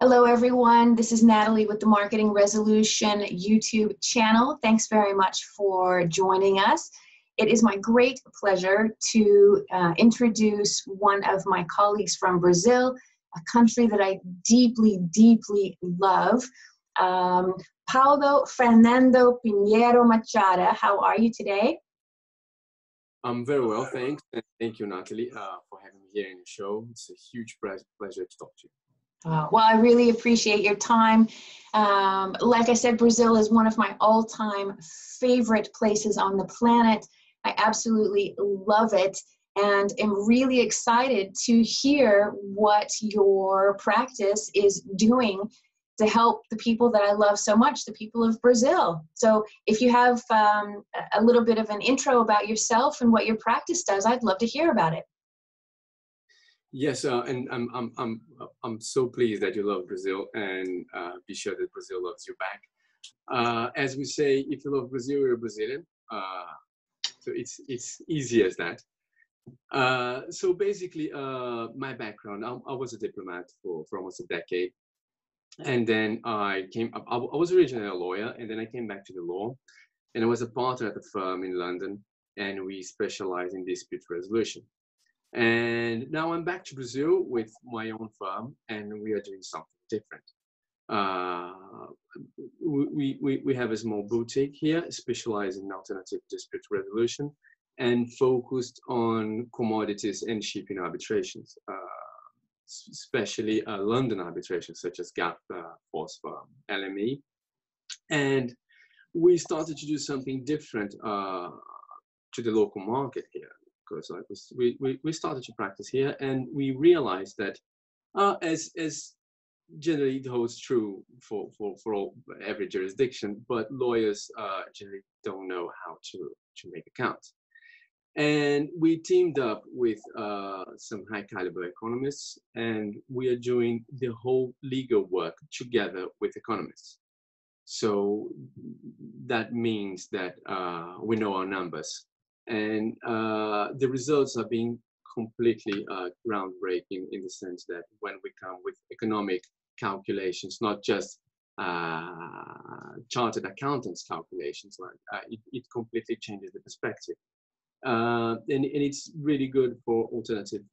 Hello, everyone. This is Natalie with the Marketing Resolution YouTube channel. Thanks very much for joining us. It is my great pleasure to introduce one of my colleagues from Brazil, a country that I deeply, deeply love. Paulo Fernando Pinheiro Machado. How are you today? I'm very well, thanks. And thank you, Natalie, for having me here in the show. It's a huge pleasure to talk to you. Well, I really appreciate your time. Like I said, Brazil is one of my all-time favorite places on the planet. I absolutely love it and am really excited to hear what your practice is doing to help the people that I love so much, the people of Brazil. So if you have a little bit of an intro about yourself and what your practice does, I'd love to hear about it. Yes, and I'm so pleased that you love Brazil, and be sure that Brazil loves you back. As we say, if you love Brazil, you're a Brazilian. So it's easy as that. So basically, my background, I was a diplomat for almost a decade. And then I was originally a lawyer, and then I came back to the law, and I was a partner at a firm in London, and we specialize in dispute resolution. And now I'm back to Brazil with my own firm, and we are doing something different. We have a small boutique here, specializing in alternative dispute resolution, and focused on commodities and shipping arbitrations, especially London arbitrations such as GAP, FOSFA, LME. And we started to do something different to the local market here. Because we started to practice here, and we realized that as generally it holds true for every jurisdiction, but lawyers generally don't know how to make accounts. And we teamed up with some high caliber economists, and we are doing the whole legal work together with economists. So that means that we know our numbers. And the results are being completely groundbreaking in the sense that when we come with economic calculations, not just chartered accountants calculations, it completely changes the perspective. And it's really good for alternative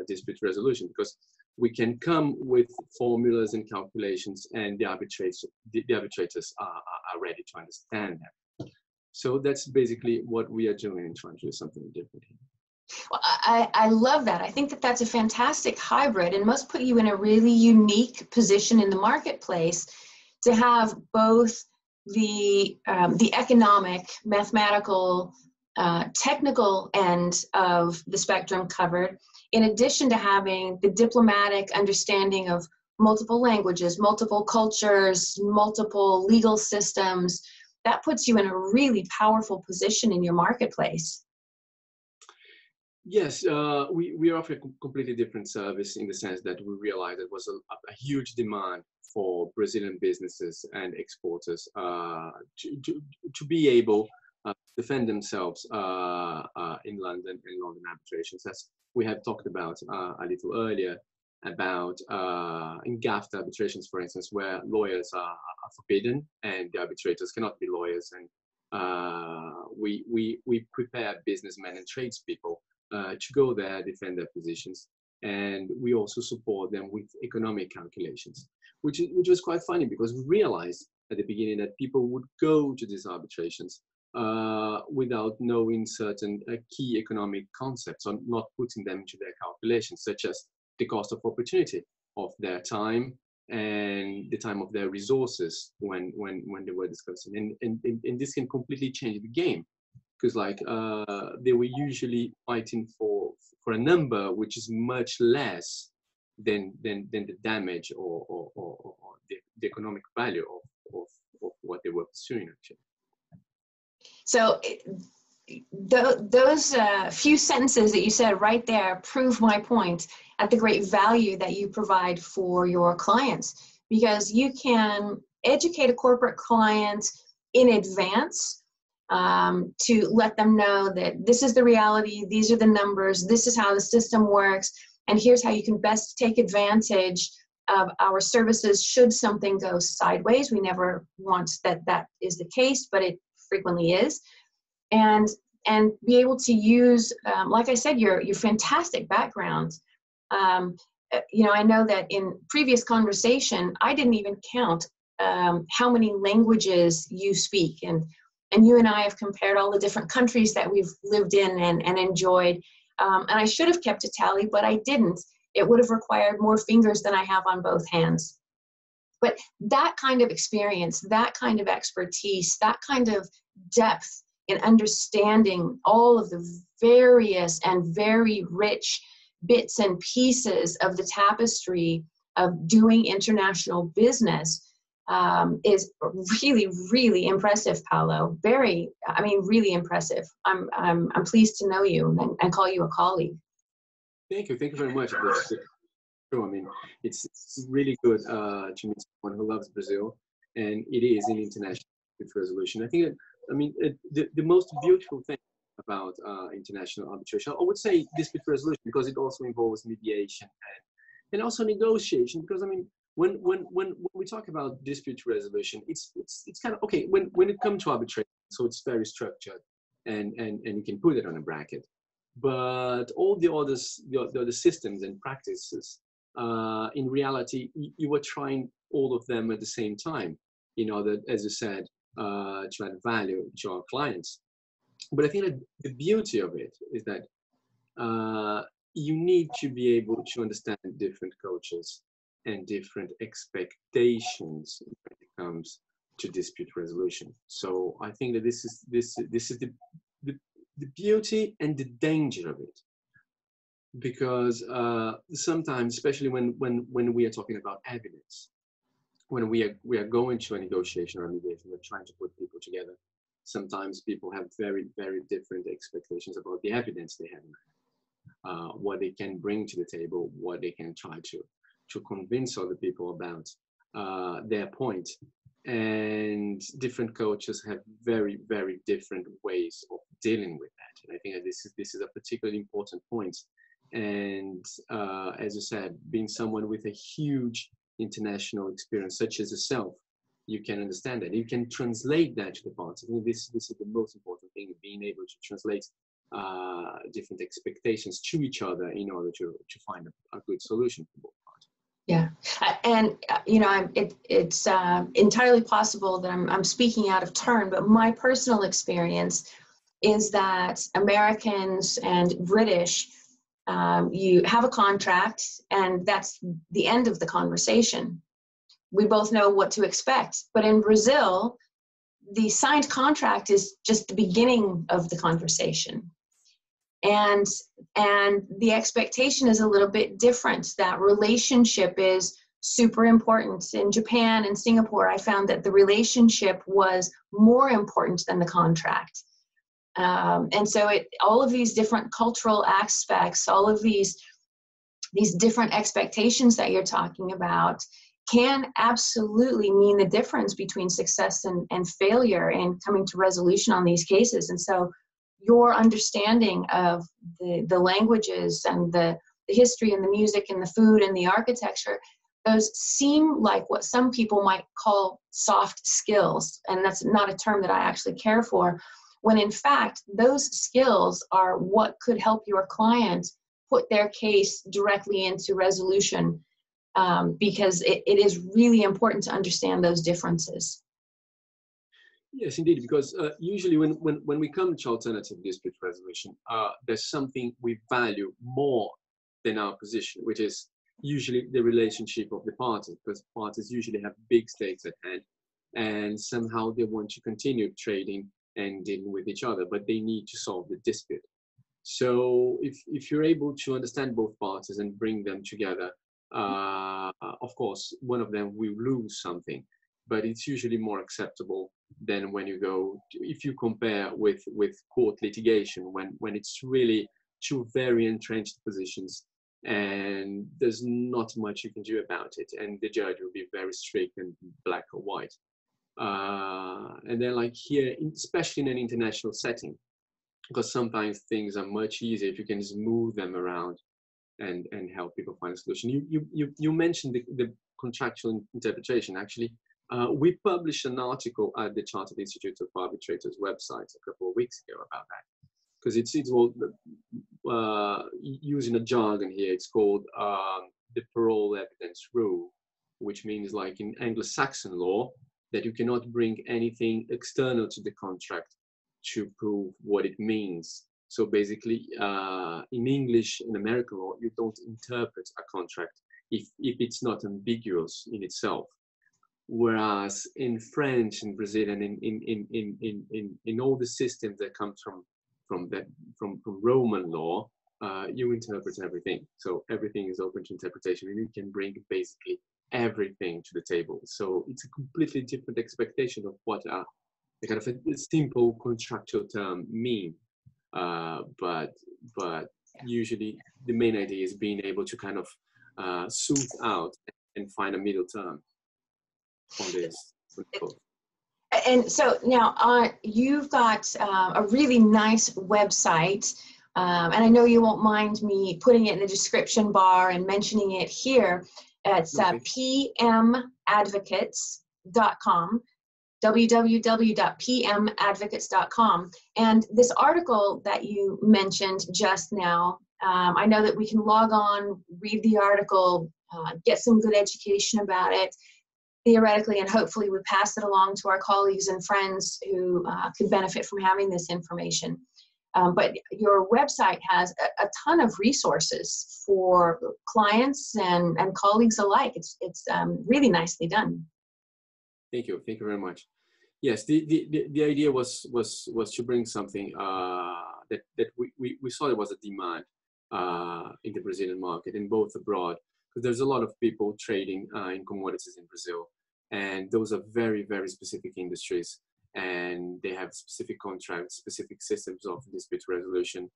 dispute resolution, because we can come with formulas and calculations, and the arbitrators are ready to understand them. So that's basically what we are doing and trying to do something different here. Well, I love that. I think that that's a fantastic hybrid and must put you in a really unique position in the marketplace to have both the economic, mathematical, technical end of the spectrum covered, in addition to having the diplomatic understanding of multiple languages, multiple cultures, multiple legal systems. That puts you in a really powerful position in your marketplace. Yes, we offer a completely different service in the sense that we realized there was a huge demand for Brazilian businesses and exporters to be able to defend themselves in London and London arbitrations, as we have talked about a little earlier, about in GAFTA arbitrations, for instance, where lawyers are forbidden and the arbitrators cannot be lawyers, and we prepare businessmen and tradespeople to go there, defend their positions, and we also support them with economic calculations, which was quite funny, because we realized at the beginning that people would go to these arbitrations without knowing certain key economic concepts, or not putting them into their calculations, such as the cost of opportunity of their time and the time of their resources when they were discussing. And this can completely change the game, because they were usually fighting for a number which is much less than the damage or the economic value of what they were pursuing, actually. So those few sentences that you said right there prove my point at the great value that you provide for your clients, because you can educate a corporate client in advance to let them know that this is the reality, these are the numbers, this is how the system works, and here's how you can best take advantage of our services should something go sideways. We never want that is the case, but it frequently is. And be able to use, like I said, your fantastic background. I know that in previous conversation, I didn't even count how many languages you speak. And you and I have compared all the different countries that we've lived in and enjoyed. And I should have kept a tally, but I didn't. It would have required more fingers than I have on both hands. But that kind of experience, that kind of expertise, that kind of depth in understanding all of the various and very rich bits and pieces of the tapestry of doing international business is really, really impressive, Paulo. Really impressive. I'm pleased to know you and call you a colleague. Thank you very much. That's true. I mean, it's really good to meet someone who loves Brazil, and it is an international dispute resolution. I think the most beautiful thing about international arbitration, I would say dispute resolution, because it also involves mediation and also negotiation. Because I mean, when we talk about dispute resolution, it's kind of okay when it comes to arbitration. So it's very structured, and you can put it on a bracket. But all the other systems and practices, in reality, you were trying all of them at the same time, in order, as you said, to add value to our clients. But I think that the beauty of it is that you need to be able to understand different cultures and different expectations when it comes to dispute resolution. So I think that this is the beauty and the danger of it, because sometimes, especially when we are talking about evidence, when we are going to a negotiation or a mediation, we're trying to put people together. Sometimes people have very, very different expectations about the evidence they have, what they can bring to the table, what they can try to convince other people about their point. And different cultures have very, very different ways of dealing with that. And I think that this is a particularly important point. And as you said, being someone with a huge international experience such as yourself, you can understand that. You can translate that to the parts. I think this is the most important thing, being able to translate different expectations to each other in order to find a good solution for both parties. Yeah, and it's entirely possible that I'm speaking out of turn, but my personal experience is that Americans and British, you have a contract, and that's the end of the conversation. We both know what to expect. But in Brazil, the signed contract is just the beginning of the conversation. And the expectation is a little bit different. That relationship is super important. In Japan and Singapore, I found that the relationship was more important than the contract. And so all of these different cultural aspects, all of these different expectations that you're talking about can absolutely mean the difference between success and failure in coming to resolution on these cases. And so your understanding of the languages and the history and the music and the food and the architecture, those seem like what some people might call soft skills. And that's not a term that I actually care for, when in fact, those skills are what could help your client put their case directly into resolution, because it is really important to understand those differences. Yes, indeed, because usually when we come to alternative dispute resolution, there's something we value more than our position, which is usually the relationship of the parties, because parties usually have big stakes at hand, and somehow they want to continue trading and dealing with each other, but they need to solve the dispute. So if you're able to understand both parties and bring them together, of course, one of them will lose something, but it's usually more acceptable than when you go, if you compare with court litigation, when it's really two very entrenched positions and there's not much you can do about it, and the judge will be very strict and black or white. And then like here, especially in an international setting, because sometimes things are much easier if you can just move them around and help people find a solution. You mentioned contractual interpretation, actually, we published an article at the Chartered Institute of Arbitrators website a couple of weeks ago about that, because it's all using a jargon here. It's called the parole evidence rule, which means, like in Anglo-Saxon law, that you cannot bring anything external to the contract to prove what it means. So basically, in English, in American law, you don't interpret a contract if it's not ambiguous in itself. Whereas in French, in Brazil, and in all the systems that come from Roman law, you interpret everything. So everything is open to interpretation, and you can bring basically everything to the table. So it's a completely different expectation of what a kind of a simple contractual term mean. But usually the main idea is being able to kind of smooth out and find a middle term on this. And so now you've got a really nice website, and I know you won't mind me putting it in the description bar and mentioning it here. It's pmadvocates.com, www.pmadvocates.com. And this article that you mentioned just now, I know that we can log on, read the article, get some good education about it, theoretically, and hopefully we pass it along to our colleagues and friends who could benefit from having this information. But your website has a ton of resources for clients and colleagues alike. It's really nicely done. Thank you very much. Yes, the idea was to bring something that we saw there was a demand in the Brazilian market, and both abroad, because there's a lot of people trading in commodities in Brazil, and those are very, very specific industries, and they have specific contracts, specific systems of dispute resolution.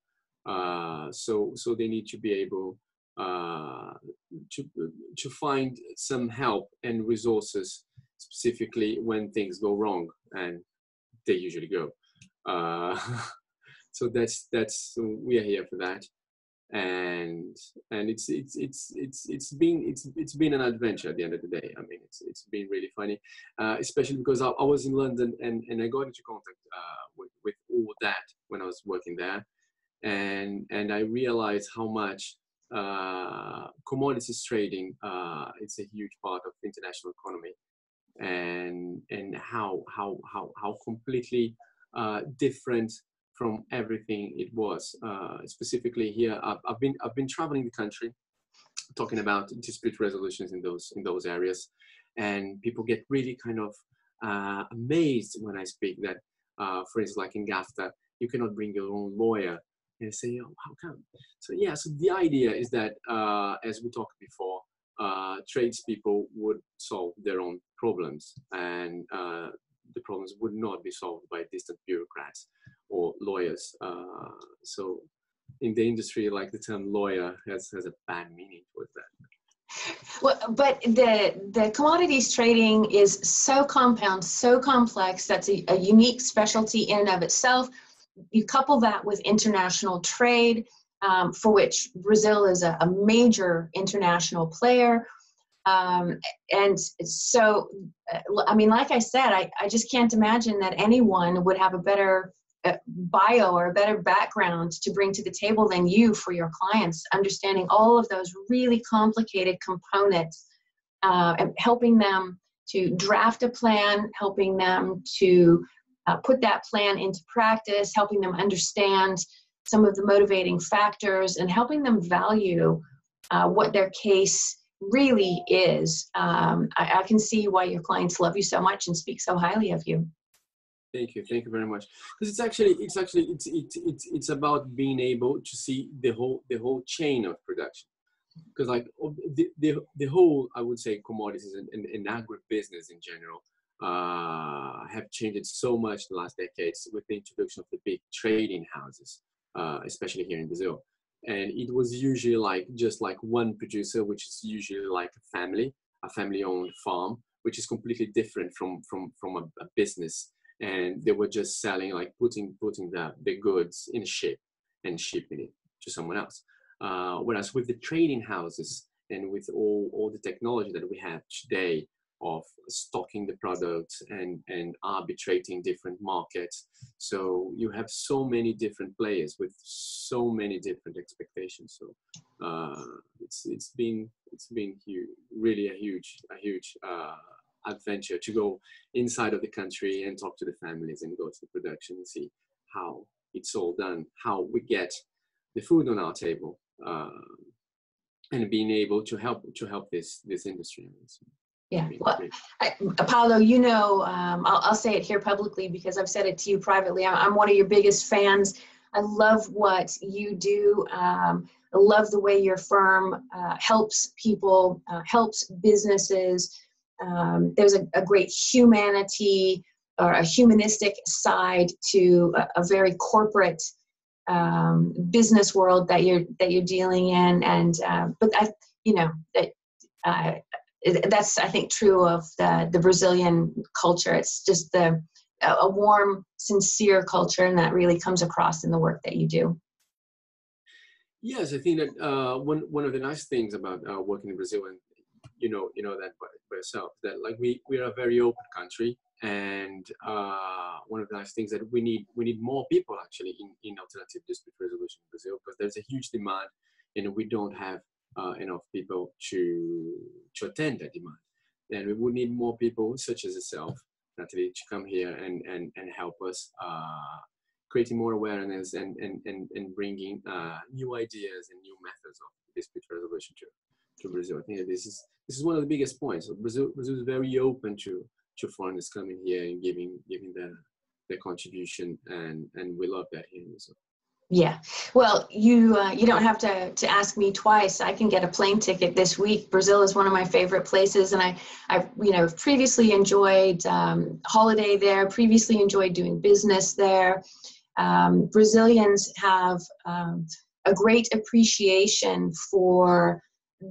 So they need to be able to find some help and resources, specifically when things go wrong, and they usually go. So we are here for that, and it's been an adventure at the end of the day. I mean, it's been really funny, especially because I was in London and I got into contact with all that when I was working there, and I realized how much commodities trading it's a huge part of the international economy, and how completely different from everything it was. Specifically here, I've been traveling the country, talking about dispute resolutions in those areas, and people get really kind of amazed when I speak that, for instance, like in GAFTA, you cannot bring your own lawyer. And I say, oh, how come? So yeah, so the idea is that, as we talked before, tradespeople would solve their own problems, and the problems would not be solved by distant bureaucrats or lawyers. So in the industry, like, the term lawyer has a bad meaning towards that. Well, but the commodities trading is so compound, so complex. That's a unique specialty in and of itself. You couple that with international trade, for which Brazil is a major international player. And so, I mean, like I said, I just can't imagine that anyone would have a better bio or a better background to bring to the table than you for your clients, understanding all of those really complicated components, and helping them to draft a plan, helping them to put that plan into practice, helping them understand some of the motivating factors, and helping them value what their case really is. I can see why your clients love you so much and speak so highly of you. Thank you very much. Because it's about being able to see the whole chain of production. Because, like, the whole, I would say, commodities and agribusiness in general have changed so much in the last decades with the introduction of the big trading houses, especially here in Brazil. And it was usually just like one producer, which is usually like a family-owned farm, which is completely different from a business. And they were just selling, like putting the goods in a ship and shipping it to someone else. Whereas with the trading houses and with all the technology that we have today of stocking the products and arbitrating different markets. So you have so many different players with so many different expectations. So it's been really a huge adventure to go inside of the country and talk to the families and go to the production and see how it's all done, how we get the food on our table, and being able to help this industry. Yeah, well, Paulo, you know, I'll say it here publicly because I've said it to you privately. I'm one of your biggest fans. I love what you do. I love the way your firm helps people, helps businesses. There's a great humanity or a humanistic side to a very corporate business world that you're dealing in, and but that's, I think, true of the Brazilian culture. It's just a warm, sincere culture, and that really comes across in the work that you do. Yes, I think that one of the nice things about working in Brazil, and you know that by yourself, that like we are a very open country, and one of the nice things that we need more people actually in alternative dispute resolution in Brazil, because there's a huge demand, and we don't have enough people to attend that demand. And we would need more people such as yourself, Natalie, to come here and help us creating more awareness and bringing new ideas and new methods of dispute resolution to Brazil. I think that this is one of the biggest points. Brazil is very open to foreigners coming here and giving their contribution, and we love that here. So. Yeah, well, you don't have to ask me twice. I can get a plane ticket this week. Brazil is one of my favorite places, and I've previously enjoyed holiday there. Previously enjoyed doing business there. Brazilians have a great appreciation for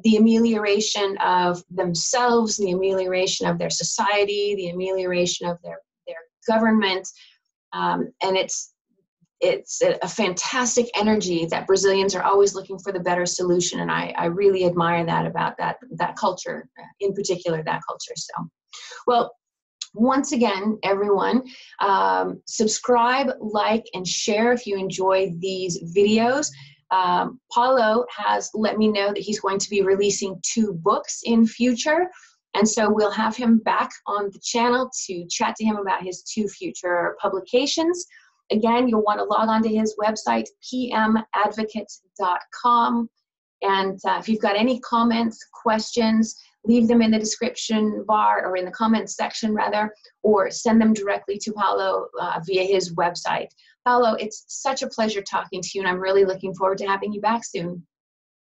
the amelioration of themselves, the amelioration of their society, the amelioration of their government, and it's a fantastic energy that Brazilians are always looking for the better solution, and I really admire that about that culture, in particular that culture. So, well, once again, everyone, subscribe, like, and share if you enjoy these videos. Paulo has let me know that he's going to be releasing 2 books in future, and so we'll have him back on the channel to chat to him about his 2 future publications. Again, you'll want to log on to his website, pmadvocates.com. And if you've got any comments, questions, leave them in the description bar, or in the comments section rather, or send them directly to Paulo via his website. Paulo, it's such a pleasure talking to you, and I'm really looking forward to having you back soon.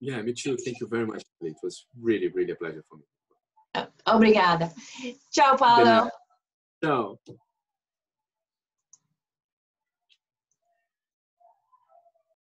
Yeah, me too. Thank you very much. It was really, really a pleasure for me. Obrigada. Ciao, Paulo. Ciao.